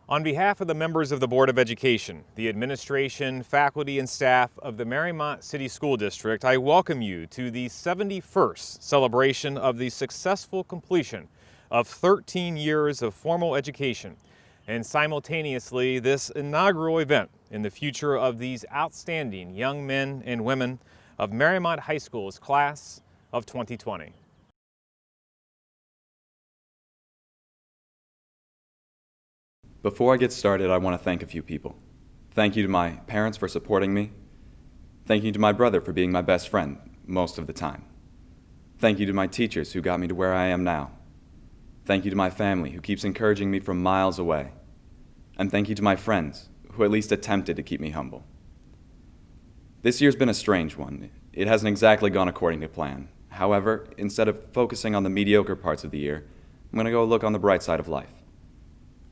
On behalf of the members of the Board of Education, the administration, faculty, and staff of the Mariemont City School District, I welcome you to the 71st celebration of the successful completion of 13 years of formal education, and simultaneously this inaugural event in the future of these outstanding young men and women of Mariemont High School's class of 2020. Before I get started, I want to thank a few people. Thank you to my parents for supporting me. Thank you to my brother for being my best friend most of the time. Thank you to my teachers who got me to where I am now. Thank you to my family who keeps encouraging me from miles away. And thank you to my friends who at least attempted to keep me humble. This year's been a strange one. It hasn't exactly gone according to plan. However, instead of focusing on the mediocre parts of the year, I'm going to go look on the bright side of life.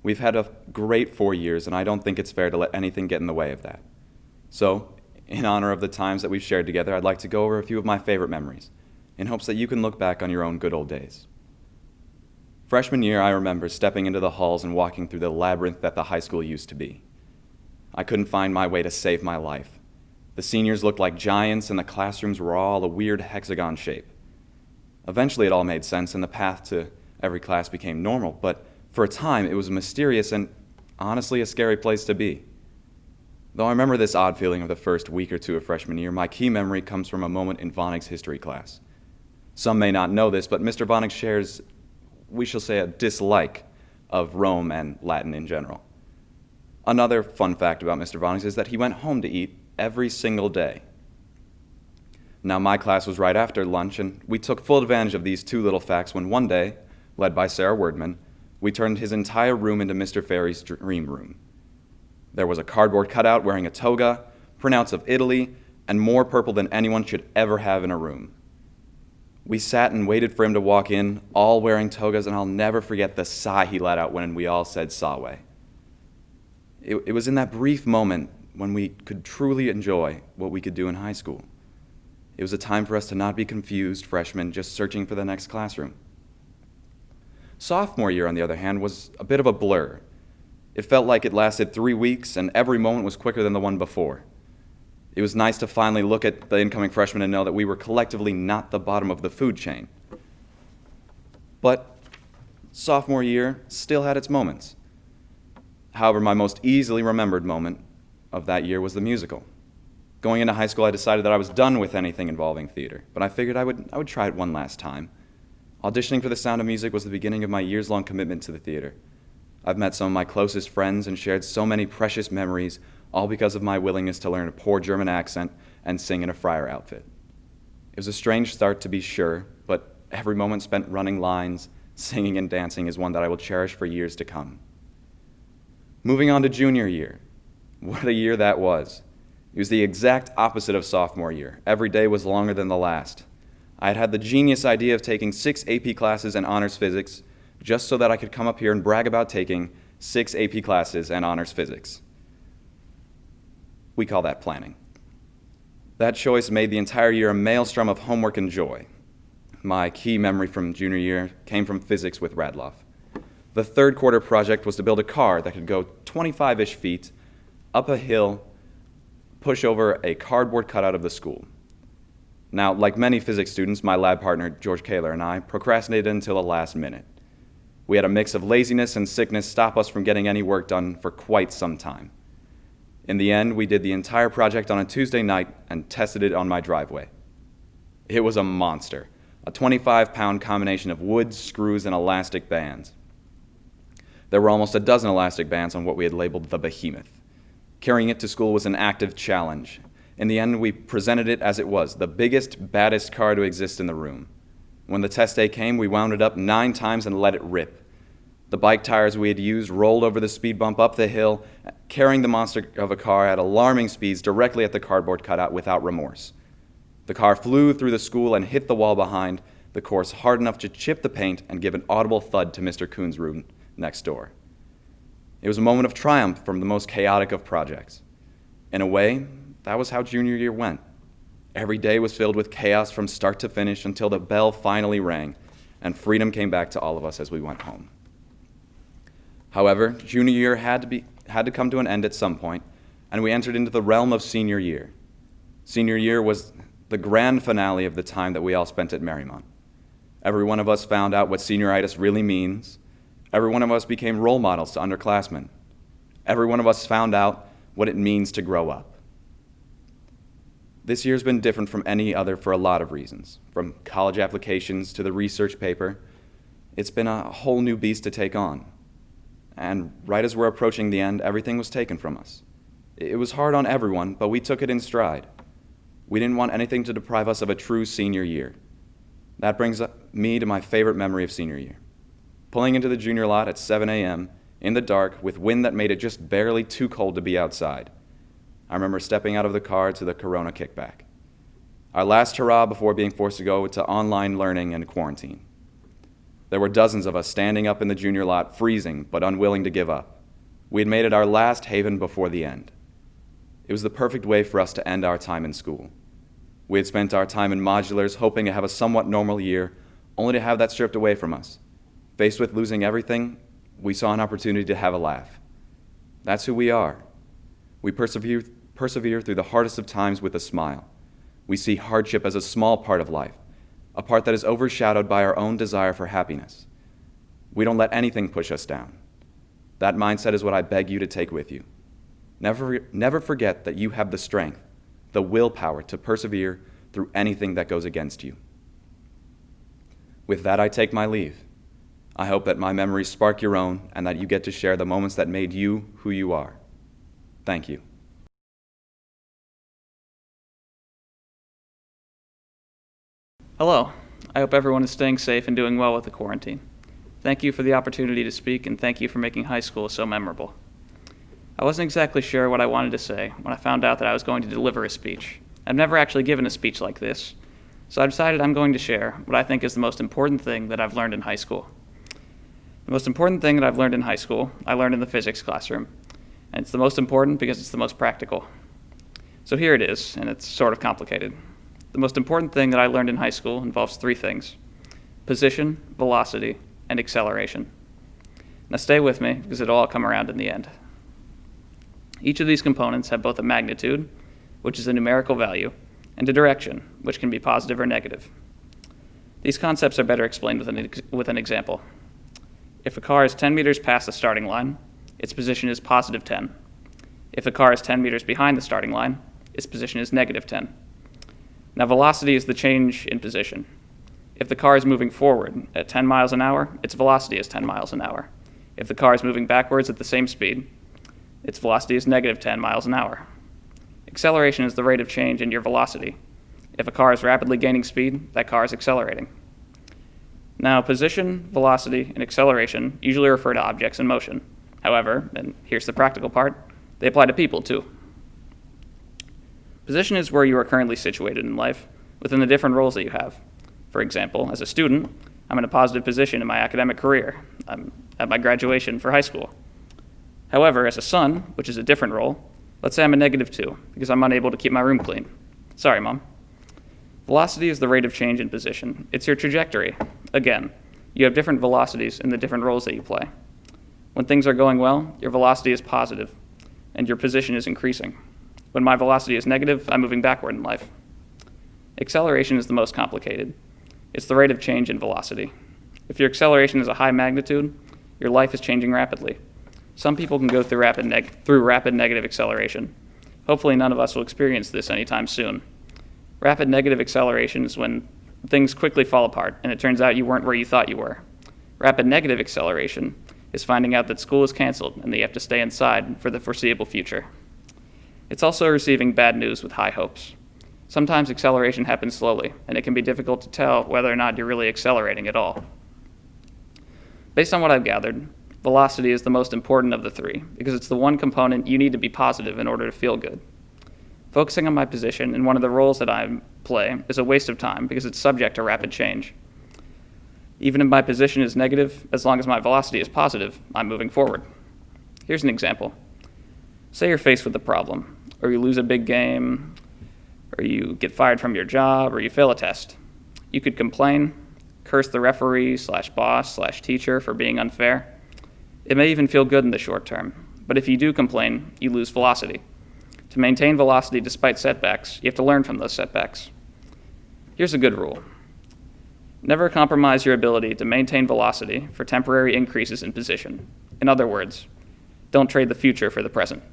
We've had a great 4 years, and I don't think it's fair to let anything get in the way of that. So, in honor of the times that we've shared together, I'd like to go over a few of my favorite memories, in hopes that you can look back on your own good old days. Freshman year, I remember stepping into the halls and walking through the labyrinth that the high school used to be. I couldn't find my way to save my life. The seniors looked like giants, and the classrooms were all a weird hexagon shape. Eventually, it all made sense, and the path to every class became normal, but for a time, it was a mysterious and honestly a scary place to be. Though I remember this odd feeling of the first week or two of freshman year, my key memory comes from a moment in Vonig's history class. Some may not know this, but Mr. Vonig shares, we shall say, a dislike of Rome and Latin in general. Another fun fact about Mr. Vonig is that he went home to eat every single day. Now, my class was right after lunch, and we took full advantage of these two little facts when one day, led by Sarah Wordman, we turned his entire room into Mr. Ferry's dream room. There was a cardboard cutout wearing a toga, printouts of Italy, and more purple than anyone should ever have in a room. We sat and waited for him to walk in, all wearing togas, and I'll never forget the sigh he let out when we all said "Sawe." It was in that brief moment when we could truly enjoy what we could do in high school. It was a time for us to not be confused freshmen just searching for the next classroom. Sophomore year, on the other hand, was a bit of a blur. It felt like it lasted 3 weeks, and every moment was quicker than the one before. It was nice to finally look at the incoming freshmen and know that we were collectively not the bottom of the food chain. But sophomore year still had its moments. However, my most easily remembered moment of that year was the musical. Going into high school, I decided that I was done with anything involving theater, but I figured I would try it one last time. Auditioning for The Sound of Music was the beginning of my years-long commitment to the theater. I've met some of my closest friends and shared so many precious memories, all because of my willingness to learn a poor German accent and sing in a friar outfit. It was a strange start, to be sure, but every moment spent running lines, singing, and dancing is one that I will cherish for years to come. Moving on to junior year. What a year that was. It was the exact opposite of sophomore year. Every day was longer than the last. I had the genius idea of taking 6 AP classes and honors physics just so that I could come up here and brag about taking 6 AP classes and honors physics. We call that planning. That choice made the entire year a maelstrom of homework and joy. My key memory from junior year came from physics with Radloff. The third quarter project was to build a car that could go 25-ish feet up a hill, push over a cardboard cutout of the school. Now, like many physics students, my lab partner, George Kaler, and I procrastinated until the last minute. We had a mix of laziness and sickness stop us from getting any work done for quite some time. In the end, we did the entire project on a Tuesday night and tested it on my driveway. It was a monster, a 25-pound combination of wood, screws, and elastic bands. There were almost a dozen elastic bands on what we had labeled the behemoth. Carrying it to school was an active challenge. In the end, we presented it as it was, the biggest, baddest car to exist in the room. When the test day came, we wound it up 9 times and let it rip. The bike tires we had used rolled over the speed bump up the hill, carrying the monster of a car at alarming speeds directly at the cardboard cutout without remorse. The car flew through the school and hit the wall behind the course hard enough to chip the paint and give an audible thud to Mr. Kuhn's room next door. It was a moment of triumph from the most chaotic of projects. In a way, that was how junior year went. Every day was filled with chaos from start to finish until the bell finally rang and freedom came back to all of us as we went home. However, junior year had to come to an end at some point, and we entered into the realm of senior year. Senior year was the grand finale of the time that we all spent at Mariemont. Every one of us found out what senioritis really means. Every one of us became role models to underclassmen. Every one of us found out what it means to grow up. This year's been different from any other for a lot of reasons, from college applications to the research paper. It's been a whole new beast to take on. And right as we're approaching the end, everything was taken from us. It was hard on everyone, but we took it in stride. We didn't want anything to deprive us of a true senior year. That brings me to my favorite memory of senior year. Pulling into the junior lot at 7 a.m. in the dark with wind that made it just barely too cold to be outside. I remember stepping out of the car to the Corona kickback. Our last hurrah before being forced to go to online learning and quarantine. There were dozens of us standing up in the junior lot, freezing but unwilling to give up. We had made it our last haven before the end. It was the perfect way for us to end our time in school. We had spent our time in modulars hoping to have a somewhat normal year, only to have that stripped away from us. Faced with losing everything, we saw an opportunity to have a laugh. That's who we are. We persevere through the hardest of times with a smile. We see hardship as a small part of life, a part that is overshadowed by our own desire for happiness. We don't let anything push us down. That mindset is what I beg you to take with you. Never forget that you have the strength, the willpower to persevere through anything that goes against you. With that, I take my leave. I hope that my memories spark your own and that you get to share the moments that made you who you are. Thank you. Hello. I hope everyone is staying safe and doing well with the quarantine. Thank you for the opportunity to speak, and thank you for making high school so memorable. I wasn't exactly sure what I wanted to say when I found out that I was going to deliver a speech. I've never actually given a speech like this, so I decided I'm going to share what I think is the most important thing that I've learned in high school. The most important thing that I've learned in high school, I learned in the physics classroom, and it's the most important because it's the most practical. So here it is, and it's sort of complicated. The most important thing that I learned in high school involves three things: position, velocity, and acceleration. Now stay with me, because it'll all come around in the end. Each of these components have both a magnitude, which is a numerical value, and a direction, which can be positive or negative. These concepts are better explained with an example. If a car is 10 meters past the starting line, its position is positive 10. If a car is 10 meters behind the starting line, its position is negative 10. Now, velocity is the change in position. If the car is moving forward at 10 miles an hour, its velocity is 10 miles an hour. If the car is moving backwards at the same speed, its velocity is negative 10 miles an hour. Acceleration is the rate of change in your velocity. If a car is rapidly gaining speed, that car is accelerating. Now, position, velocity, and acceleration usually refer to objects in motion. However, and here's the practical part, they apply to people too. Position is where you are currently situated in life within the different roles that you have. For example, as a student, I'm in a positive position in my academic career. I'm at my graduation for high school. However, as a son, which is a different role, let's say I'm a negative 2 because I'm unable to keep my room clean. Sorry, Mom. Velocity is the rate of change in position. It's your trajectory. Again, you have different velocities in the different roles that you play. When things are going well, your velocity is positive, and your position is increasing. When my velocity is negative, I'm moving backward in life. Acceleration is the most complicated. It's the rate of change in velocity. If your acceleration is a high magnitude, your life is changing rapidly. Some people can go through rapid negative acceleration. Hopefully none of us will experience this anytime soon. Rapid negative acceleration is when things quickly fall apart and it turns out you weren't where you thought you were. Rapid negative acceleration is finding out that school is canceled and that you have to stay inside for the foreseeable future. It's also receiving bad news with high hopes. Sometimes acceleration happens slowly, and it can be difficult to tell whether or not you're really accelerating at all. Based on what I've gathered, velocity is the most important of the three because it's the one component you need to be positive in order to feel good. Focusing on my position in one of the roles that I play is a waste of time because it's subject to rapid change. Even if my position is negative, as long as my velocity is positive, I'm moving forward. Here's an example. Say you're faced with a problem, or you lose a big game, or you get fired from your job, or you fail a test. You could complain, curse the referee /boss/teacher for being unfair. It may even feel good in the short term, but if you do complain, you lose velocity. To maintain velocity despite setbacks, you have to learn from those setbacks. Here's a good rule. Never compromise your ability to maintain velocity for temporary increases in position. In other words, don't trade the future for the present.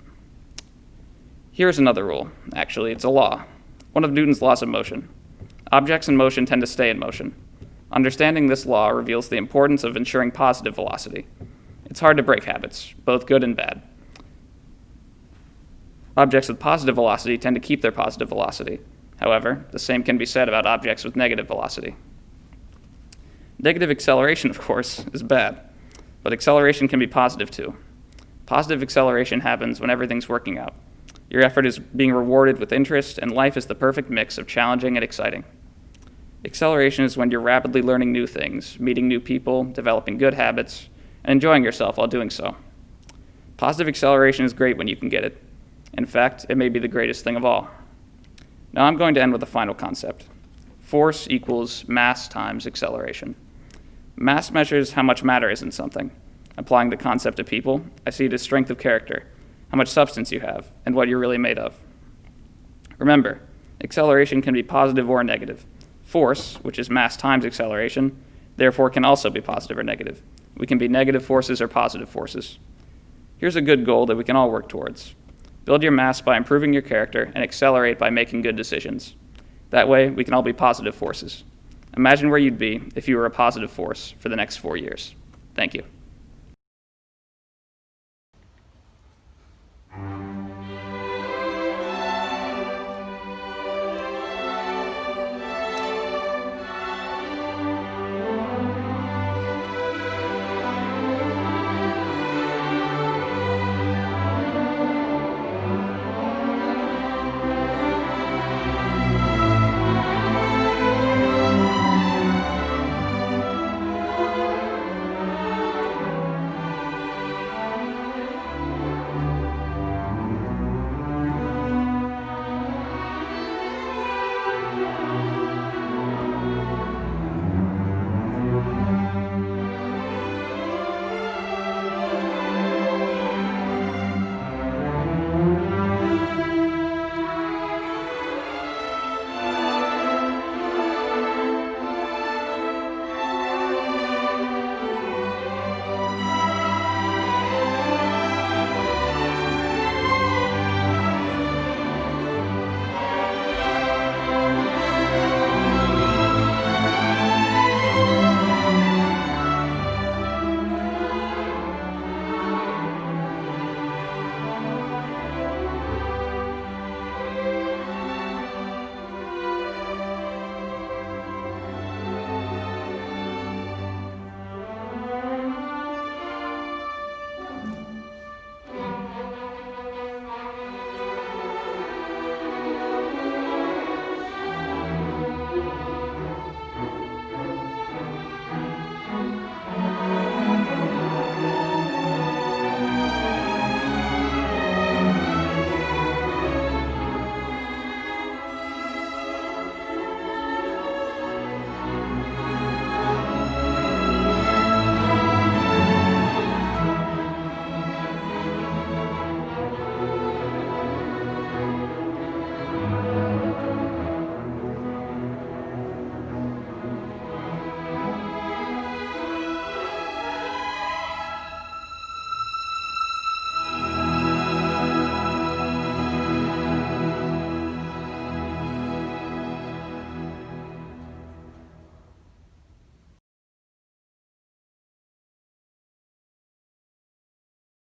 Here's another rule. Actually, it's a law. One of Newton's laws of motion. Objects in motion tend to stay in motion. Understanding this law reveals the importance of ensuring positive velocity. It's hard to break habits, both good and bad. Objects with positive velocity tend to keep their positive velocity. However, the same can be said about objects with negative velocity. Negative acceleration, of course, is bad, but acceleration can be positive too. Positive acceleration happens when everything's working out. Your effort is being rewarded with interest, and life is the perfect mix of challenging and exciting. Acceleration is when you're rapidly learning new things, meeting new people, developing good habits, and enjoying yourself while doing so. Positive acceleration is great when you can get it. In fact, it may be the greatest thing of all. Now I'm going to end with a final concept. Force equals mass times acceleration. Mass measures how much matter is in something. Applying the concept to people, I see it as strength of character, how much substance you have, and what you're really made of. Remember, acceleration can be positive or negative. Force, which is mass times acceleration, therefore can also be positive or negative. We can be negative forces or positive forces. Here's a good goal that we can all work towards. Build your mass by improving your character and accelerate by making good decisions. That way, we can all be positive forces. Imagine where you'd be if you were a positive force for the next 4 years. Thank you.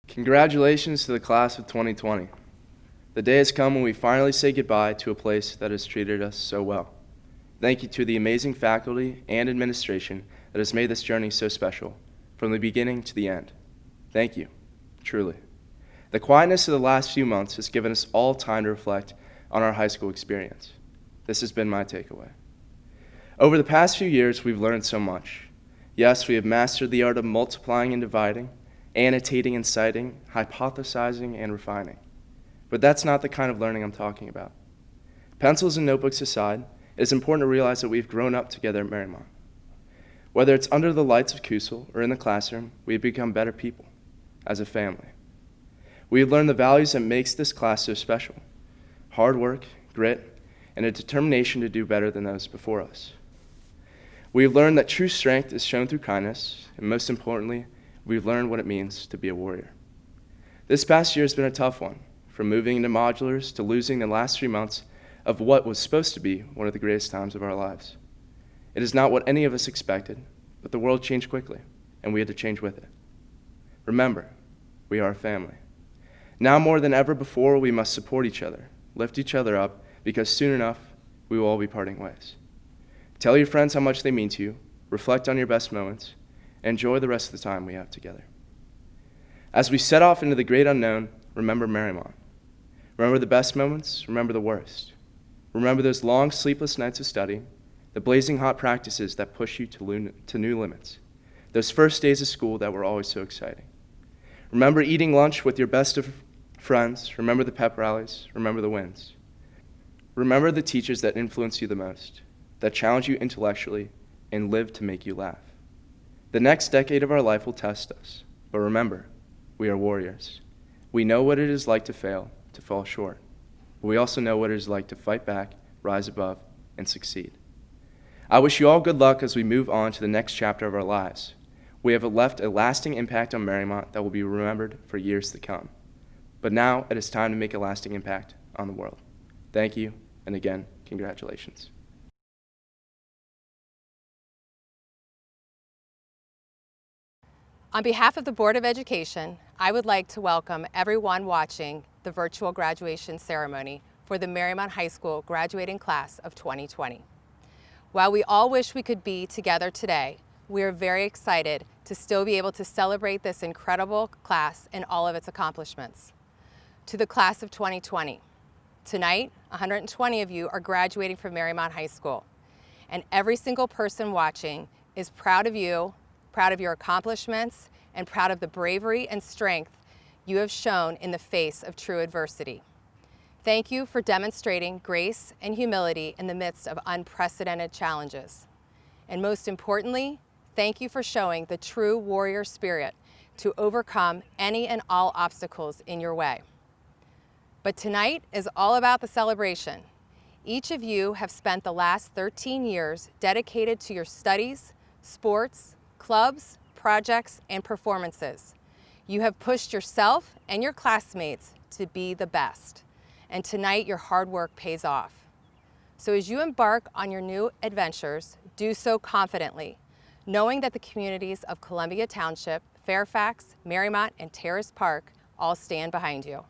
Congratulations to the class of 2020. The day has come when we finally say goodbye to a place that has treated us so well. Thank you to the amazing faculty and administration that has made this journey so special, from the beginning to the end. Thank you, truly. The quietness of the last few months has given us all time to reflect on our high school experience. This has been my takeaway. Over the past few years, we've learned so much. Yes, we have mastered the art of multiplying and dividing, annotating and citing, hypothesizing and refining. But that's not the kind of learning I'm talking about. Pencils and notebooks aside, it is important to realize that we've grown up together at Mariemont. Whether it's under the lights of Kusel or in the classroom, we've become better people. as a family. We have learned the values that makes this class so special: hard work, grit, and a determination to do better than those before us. We have learned that true strength is shown through kindness, and most importantly, we've learned what it means to be a warrior. This past year has been a tough one, from moving into modulars to losing the last 3 months of what was supposed to be one of the greatest times of our lives. It is not what any of us expected, but the world changed quickly, and we had to change with it. Remember, we are a family. Now more than ever before, we must support each other, lift each other up, because soon enough, we will all be parting ways. Tell your friends how much they mean to you, reflect on your best moments, and enjoy the rest of the time we have together. As we set off into the great unknown, remember Mariemont. Remember the best moments, remember the worst. Remember those long, sleepless nights of study, the blazing hot practices that push you to new limits, those first days of school that were always so exciting. Remember eating lunch with your best of friends, remember the pep rallies, remember the wins. Remember the teachers that influence you the most, that challenge you intellectually, and live to make you laugh. The next decade of our life will test us, but remember, we are warriors. We know what it is like to fail, to fall short, but we also know what it is like to fight back, rise above, and succeed. I wish you all good luck as we move on to the next chapter of our lives. We have left a lasting impact on Mariemont that will be remembered for years to come. But now it is time to make a lasting impact on the world. Thank you, and again, congratulations. On behalf of the Board of Education, I would like to welcome everyone watching the virtual graduation ceremony for the Mariemont High School graduating class of 2020. While we all wish we could be together today, we are very excited to still be able to celebrate this incredible class and all of its accomplishments. To the class of 2020, tonight, 120 of you are graduating from Mariemont High School, and every single person watching is proud of you, proud of your accomplishments, and proud of the bravery and strength you have shown in the face of true adversity. Thank you for demonstrating grace and humility in the midst of unprecedented challenges. And most importantly, thank you for showing the true warrior spirit to overcome any and all obstacles in your way. But tonight is all about the celebration. Each of you have spent the last 13 years dedicated to your studies, sports, clubs, projects, and performances. You have pushed yourself and your classmates to be the best. And tonight your hard work pays off. So as you embark on your new adventures, do so confidently, knowing that the communities of Columbia Township, Fairfax, Mariemont, and Terrace Park all stand behind you.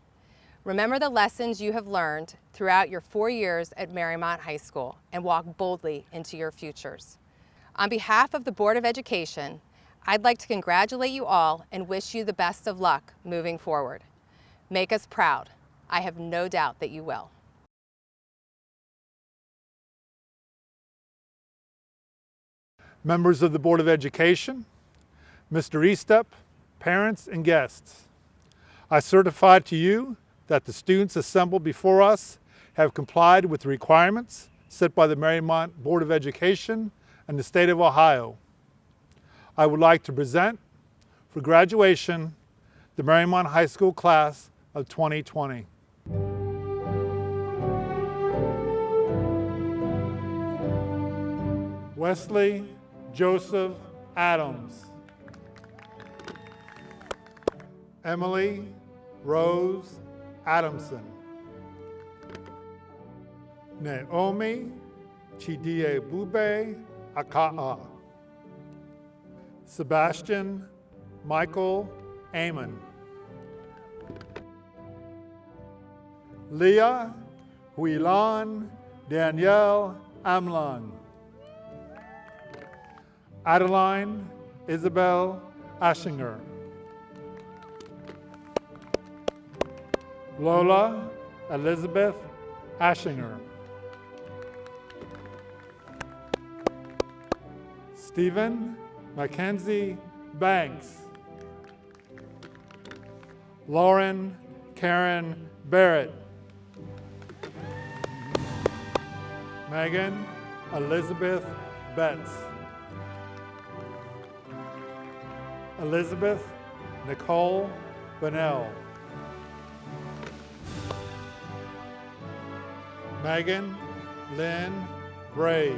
Remember the lessons you have learned throughout your 4 years at Mariemont High School and walk boldly into your futures. On behalf of the Board of Education, I'd like to congratulate you all and wish you the best of luck moving forward. Make us proud. I have no doubt that you will. Members of the Board of Education, Mr. Estep, parents, and guests, I certify to you that the students assembled before us have complied with the requirements set by the Mariemont Board of Education and the state of Ohio. I would like to present for graduation the Mariemont High School class of 2020. Wesley Joseph Adams. Emily Rose Adamson. Naomi Chidie Bube Aka'a. Sebastian Michael Amon. Leah Huilan Danielle Amlan. Adeline Isabel Ashinger. Lola Elizabeth Ashinger. Stephen Mackenzie Banks. Lauren Karen Barrett. Megan Elizabeth Betts. Elizabeth Nicole Bonnell. Megan Lynn Braze.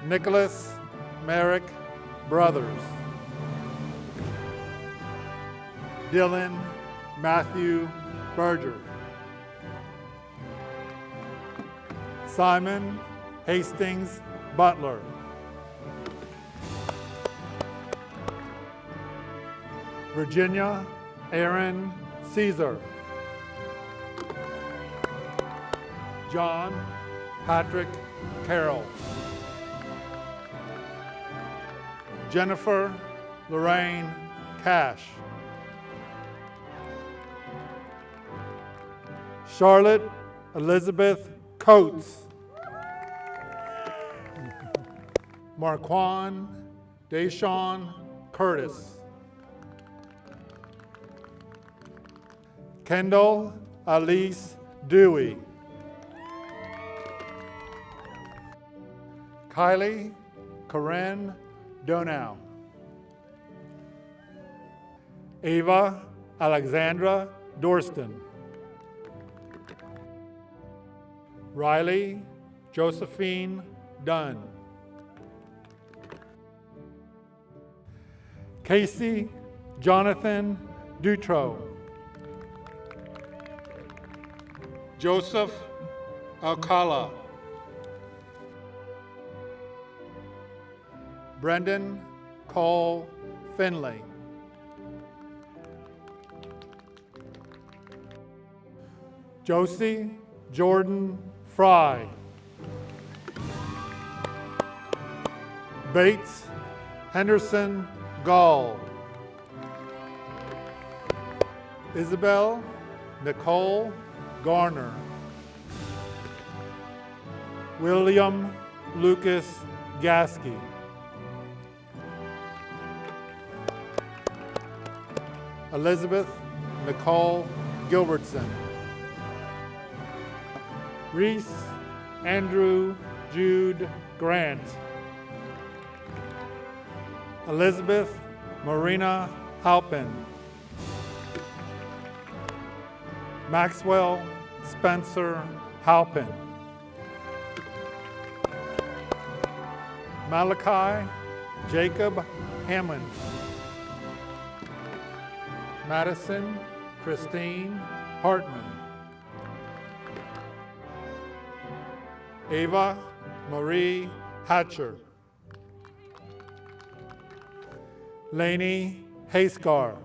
Nicholas Merrick Brothers. Dylan Matthew Berger. Simon Hastings Butler. Virginia Aaron Caesar. John Patrick Carroll. Jennifer Lorraine Cash. Charlotte Elizabeth Coates. Marquand Deshawn Curtis. Kendall Elise Dewey. Kylie Corinne Donow. Ava Alexandra Dorston. Riley Josephine Dunn. Casey Jonathan Dutro. Joseph Alcala. Brendan Cole Finley. Josie Jordan Fry. Bates Henderson Gall. Isabel Nicole Garner. William Lucas Gasky. Elizabeth Nicole Gilbertson. Reese Andrew Jude Grant. Elizabeth Marina Halpin. Maxwell Spencer Halpin. Malachi Jacob Hammond. Madison Christine Hartman. Ava Marie Hatcher. Lainey Haskar.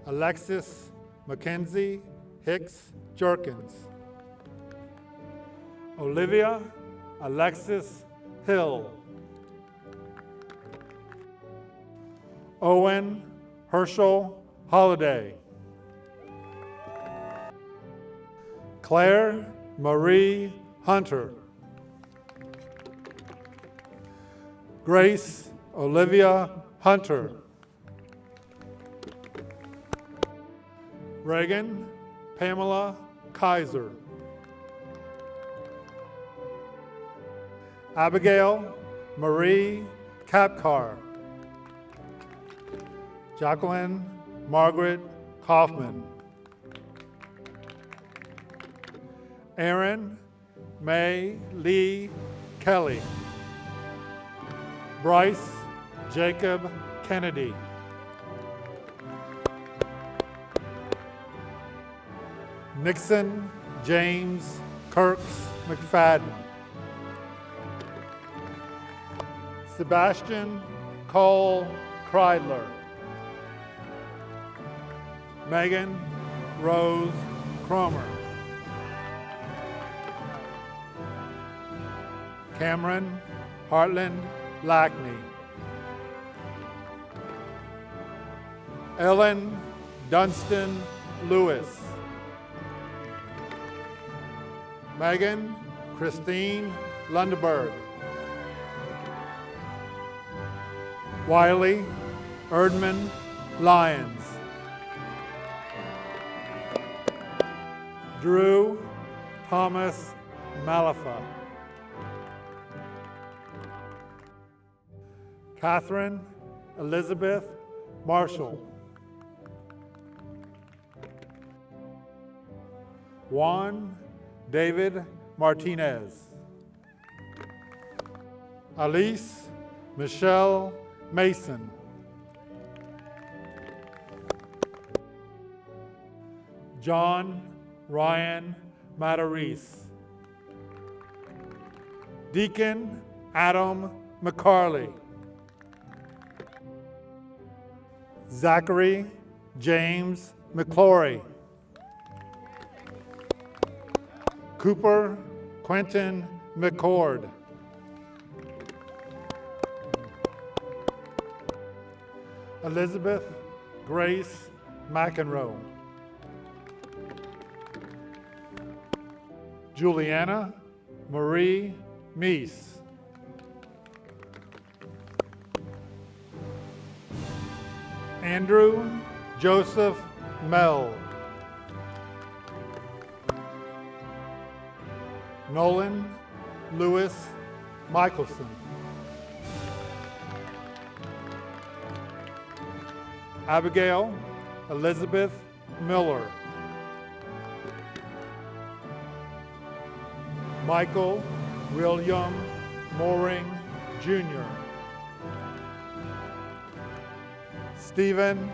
Alexis Mackenzie Hicks Jerkins. Olivia Alexis Hill. Owen Herschel Holiday. Claire Marie Hunter. Grace Olivia Hunter. Reagan Pamela Kaiser. Abigail Marie Kapkar. Jacqueline Margaret Kaufman. Aaron May Lee Kelly. Bryce Jacob Kennedy. Nixon James Kirks McFadden. Sebastian Cole Kreidler. Megan Rose Cromer. Cameron Heartland Lackney. Ellen Dunstan Lewis. Megan Christine Lundberg. Wiley Erdman Lyons. Drew Thomas Malafa. Catherine Elizabeth Marshall. Juan David Martinez. Alice Michelle Mason. John Ryan Matarese. Deacon Adam McCarley. Zachary James McClory. Cooper Quentin McCord. Elizabeth Grace McEnroe. Juliana Marie Meese. Andrew Joseph Mell. Nolan Lewis Michelson. Abigail Elizabeth Miller. Michael William Mooring Jr. Stephen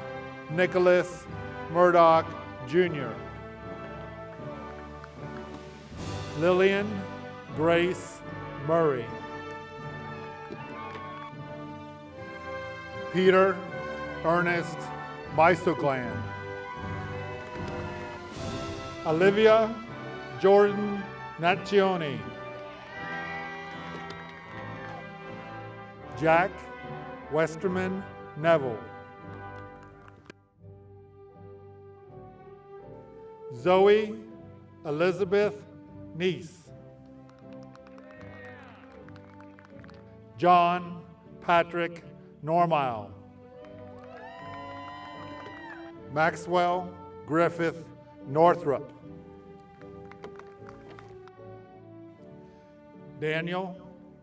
Nicholas Murdoch Jr. Lillian Grace Murray. Peter Ernest Bisoglan. Olivia Jordan Nacioni. Jack Westerman Neville. Zoe Elizabeth Neese. John Patrick Normile. Maxwell Griffith Northrup. Daniel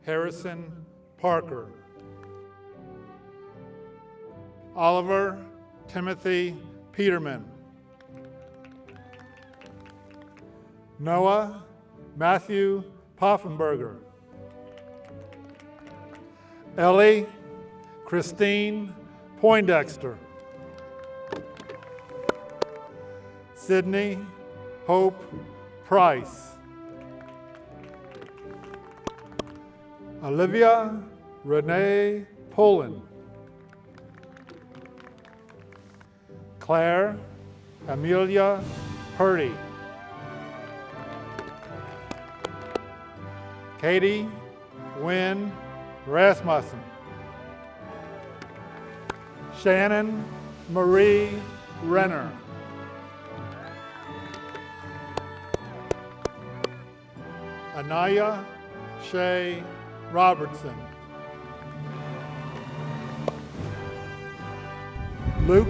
Harrison Parker. Oliver Timothy Peterman. Noah Matthew Poffenberger. Ellie Christine Poindexter. Sydney Hope Price. Olivia Renee Poland. Claire Amelia Purdy. Katie Wynn Rasmussen. Shannon Marie Renner. Anaya Shea Robertson. Luke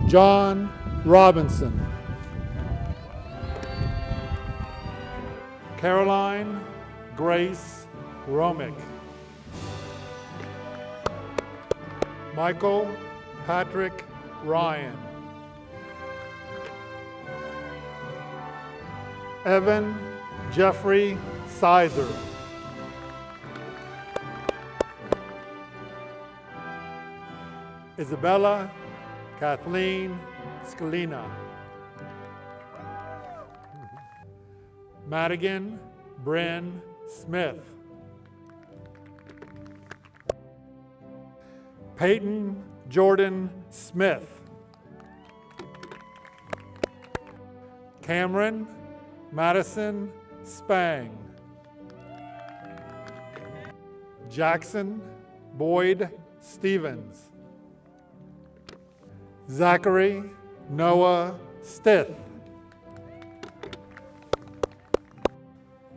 John Robinson. Caroline Grace Romick. Michael Patrick Ryan. Evan Jeffrey Sizer. Isabella Kathleen Scalina. Madigan Bryn Smith. Peyton Jordan Smith. Cameron Madison Spang. Jackson Boyd Stevens. Zachary Noah Stith.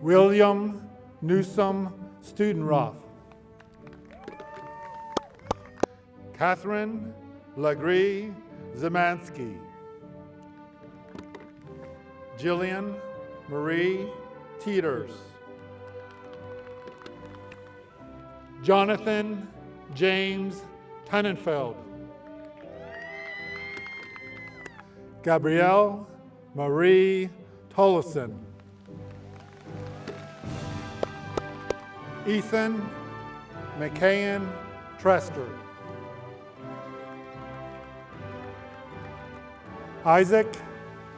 William Newsom Studenroth. Catherine Lagree Zemansky. Jillian Marie Teeters. Jonathan James Tannenfeld. Gabrielle Marie Tollison. Ethan McCann Trester. Isaac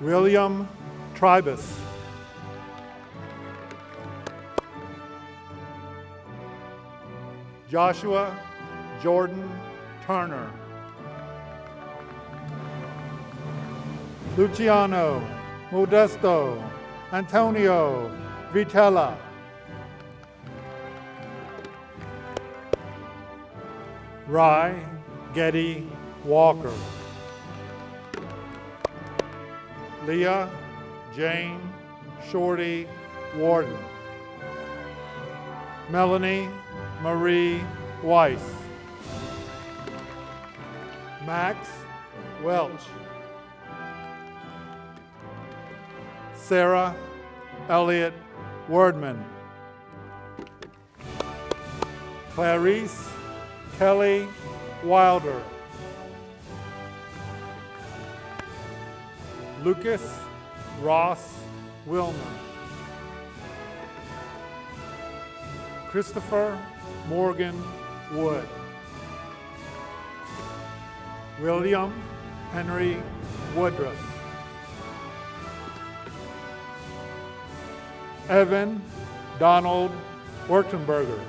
William Tribus. Joshua Jordan Turner. Luciano Modesto Antonio Vitella. Rye Getty Walker. Leah Jane Shorty Warden. Melanie Marie Weiss. Max Welch. Sarah Elliott Wordman. Clarice Kelly Wilder. Lucas Ross Wilner. Christopher Morgan Wood. William Henry Woodruff. Evan Donald Wertenberger.